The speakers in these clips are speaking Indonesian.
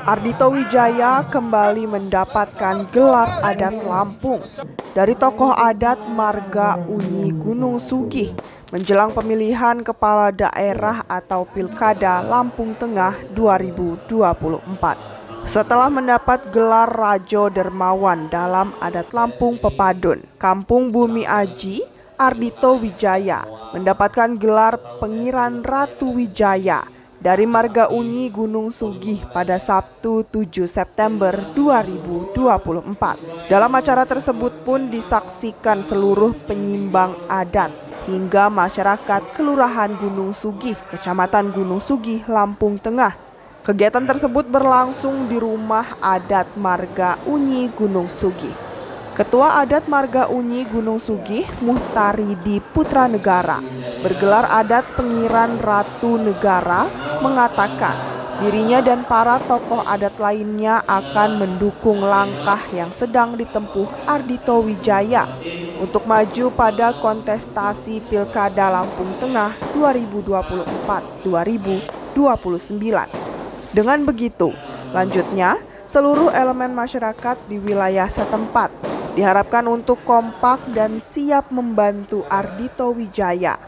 Ardhito Wijaya kembali mendapatkan gelar adat Lampung dari tokoh adat Marga Unyi Gunung Sugih menjelang pemilihan kepala daerah atau Pilkada Lampung Tengah 2024. Setelah mendapat gelar Rajo Dermawan dalam adat Lampung Pepadun, Kampung Bumi Aji, Ardhito Wijaya mendapatkan gelar Pengiran Ratu Wijaya dari Marga Unyi Gunung Sugih pada Sabtu 7 September 2024. Dalam acara tersebut pun disaksikan seluruh penyimbang adat hingga masyarakat Kelurahan Gunung Sugih, Kecamatan Gunung Sugih, Lampung Tengah. Kegiatan tersebut berlangsung di rumah adat Marga Unyi Gunung Sugih. Ketua adat Marga Unyi Gunung Sugih, Muhtaridi Putra Negara, bergelar adat Pengiran Ratu Negara, mengatakan dirinya dan para tokoh adat lainnya akan mendukung langkah yang sedang ditempuh Ardhito Wijaya untuk maju pada kontestasi Pilkada Lampung Tengah 2024-2029. Dengan begitu, lanjutnya, seluruh elemen masyarakat di wilayah setempat diharapkan untuk kompak dan siap membantu Ardhito Wijaya,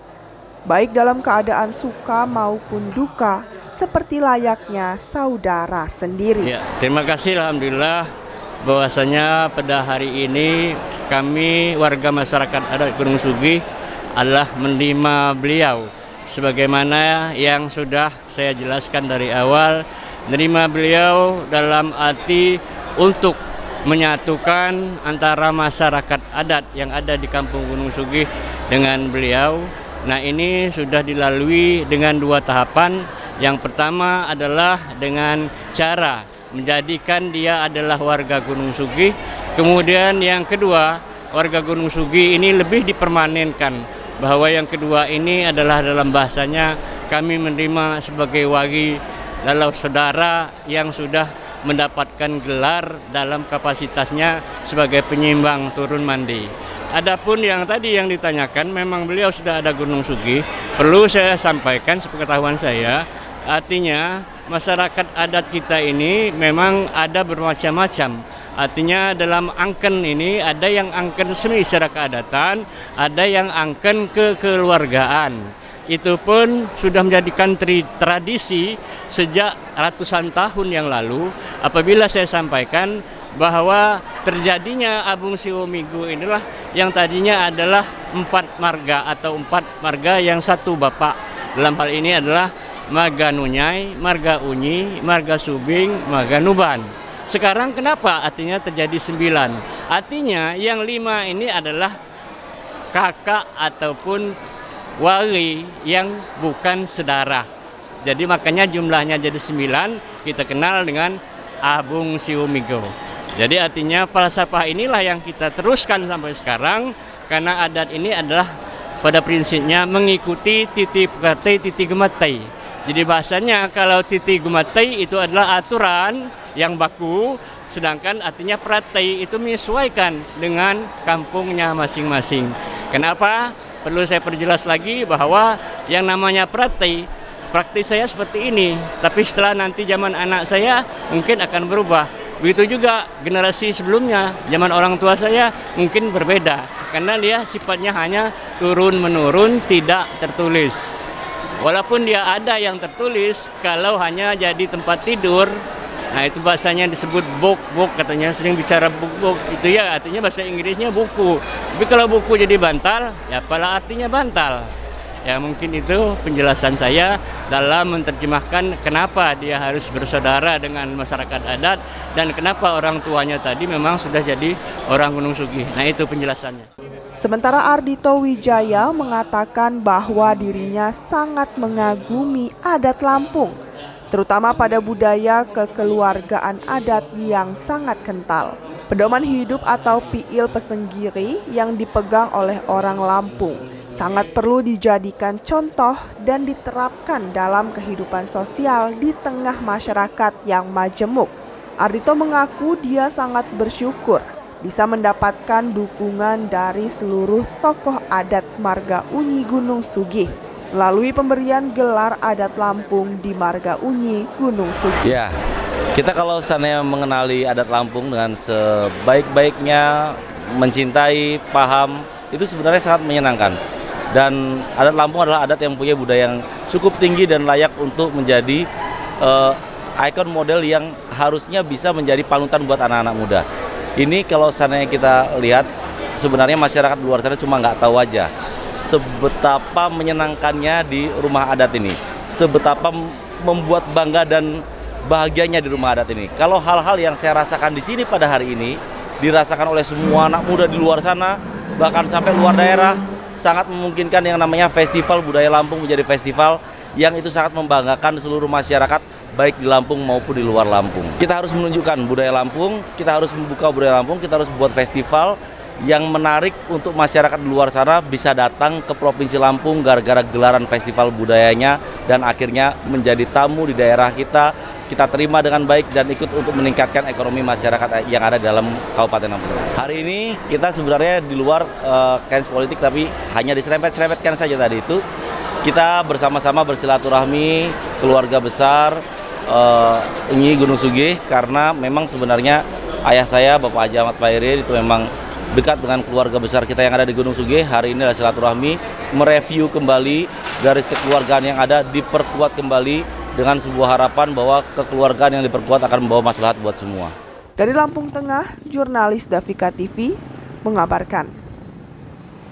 baik dalam keadaan suka maupun duka, seperti layaknya saudara sendiri. Ya, terima kasih alhamdulillah bahwasanya pada hari ini kami warga masyarakat adat Gunung Sugih adalah menerima beliau sebagaimana yang sudah saya jelaskan dari awal, menerima beliau dalam arti untuk menyatukan antara masyarakat adat yang ada di Kampung Gunung Sugih dengan beliau. Nah, ini sudah dilalui dengan dua tahapan. Yang pertama adalah dengan cara menjadikan dia adalah warga Gunung Sugih. Kemudian yang kedua, warga Gunung Sugih ini lebih dipermanenkan, bahwa yang kedua ini adalah dalam bahasanya kami menerima sebagai wagi lalau saudara yang sudah mendapatkan gelar dalam kapasitasnya sebagai penyimbang turun mandi. Adapun yang tadi yang ditanyakan, memang beliau sudah ada Gunung Sugih. Perlu saya sampaikan sepengetahuan saya, artinya masyarakat adat kita ini memang ada bermacam-macam. Artinya dalam angken ini ada yang angken seni secara keadatan, ada yang angken kekeluargaan. Itu pun sudah menjadikan tradisi sejak ratusan tahun yang lalu. Apabila saya sampaikan bahwa terjadinya Abung Siwomigo inilah yang tadinya adalah 4 marga atau 4 marga yang satu bapak. Dalam hal ini adalah Marga Nunyai, Marga Unyi, Marga Subing, Marga Nuban. Sekarang kenapa artinya terjadi 9? Artinya yang 5 ini adalah kakak ataupun wali yang bukan sedara. Jadi makanya jumlahnya jadi 9, kita kenal dengan Abung Siwomigo. Jadi artinya falsafah inilah yang kita teruskan sampai sekarang, karena adat ini adalah pada prinsipnya mengikuti titi pukatei titi gematei. Jadi bahasanya kalau titi gematei itu adalah aturan yang baku, sedangkan artinya pratei itu menyesuaikan dengan kampungnya masing-masing. Kenapa? Perlu saya perjelas lagi bahwa yang namanya praktis saya seperti ini, tapi setelah nanti zaman anak saya mungkin akan berubah. Begitu juga generasi sebelumnya, zaman orang tua saya mungkin berbeda, karena dia sifatnya hanya turun-menurun, tidak tertulis. Walaupun dia ada yang tertulis, kalau hanya jadi tempat tidur, nah itu bahasanya disebut book, katanya sering bicara book, itu ya artinya bahasa Inggrisnya buku. Tapi kalau buku jadi bantal, ya apalah artinya bantal. Ya mungkin itu penjelasan saya dalam menerjemahkan kenapa dia harus bersaudara dengan masyarakat adat dan kenapa orang tuanya tadi memang sudah jadi orang Gunung Sugih. Nah itu penjelasannya. Sementara Ardhito Wijaya mengatakan bahwa dirinya sangat mengagumi adat Lampung, terutama pada budaya kekeluargaan adat yang sangat kental. Pedoman hidup atau piil pesenggiri yang dipegang oleh orang Lampung sangat perlu dijadikan contoh dan diterapkan dalam kehidupan sosial di tengah masyarakat yang majemuk. Ardhito mengaku dia sangat bersyukur bisa mendapatkan dukungan dari seluruh tokoh adat Marga Unyi Gunung Sugih melalui pemberian gelar adat Lampung di Marga Unyi, Gunung Sugih. Ya, kita kalau seandainya mengenali adat Lampung dengan sebaik-baiknya, mencintai, paham, itu sebenarnya sangat menyenangkan. Dan adat Lampung adalah adat yang punya budaya yang cukup tinggi dan layak untuk menjadi ikon model yang harusnya bisa menjadi panutan buat anak-anak muda. Ini kalau seandainya kita lihat, sebenarnya masyarakat luar sana cuma nggak tahu aja sebetapa menyenangkannya di rumah adat ini, sebetapa membuat bangga dan bahagianya di rumah adat ini. Kalau hal-hal yang saya rasakan di sini pada hari ini dirasakan oleh semua anak muda di luar sana, bahkan sampai luar daerah, sangat memungkinkan yang namanya Festival Budaya Lampung menjadi festival yang itu sangat membanggakan seluruh masyarakat, baik di Lampung maupun di luar Lampung. Kita harus menunjukkan budaya Lampung, kita harus membuka budaya Lampung, kita harus buat festival yang menarik untuk masyarakat di luar sana bisa datang ke Provinsi Lampung gara-gara gelaran festival budayanya, dan akhirnya menjadi tamu di daerah kita terima dengan baik dan ikut untuk meningkatkan ekonomi masyarakat yang ada dalam Kabupaten Lampung. Hari ini kita sebenarnya di luar kains politik, tapi hanya diserempet-serempetkan saja tadi itu. Kita bersama-sama bersilaturahmi keluarga besar Unyi Gunung Sugih, karena memang sebenarnya ayah saya Bapak Haji Ahmad Pairin itu memang dekat dengan keluarga besar kita yang ada di Gunung Sugih. Hari ini adalah silaturahmi, mereview kembali garis kekeluargaan yang ada, diperkuat kembali dengan sebuah harapan bahwa kekeluargaan yang diperkuat akan membawa maslahat buat semua. Dari Lampung Tengah, jurnalis Davika TV mengabarkan.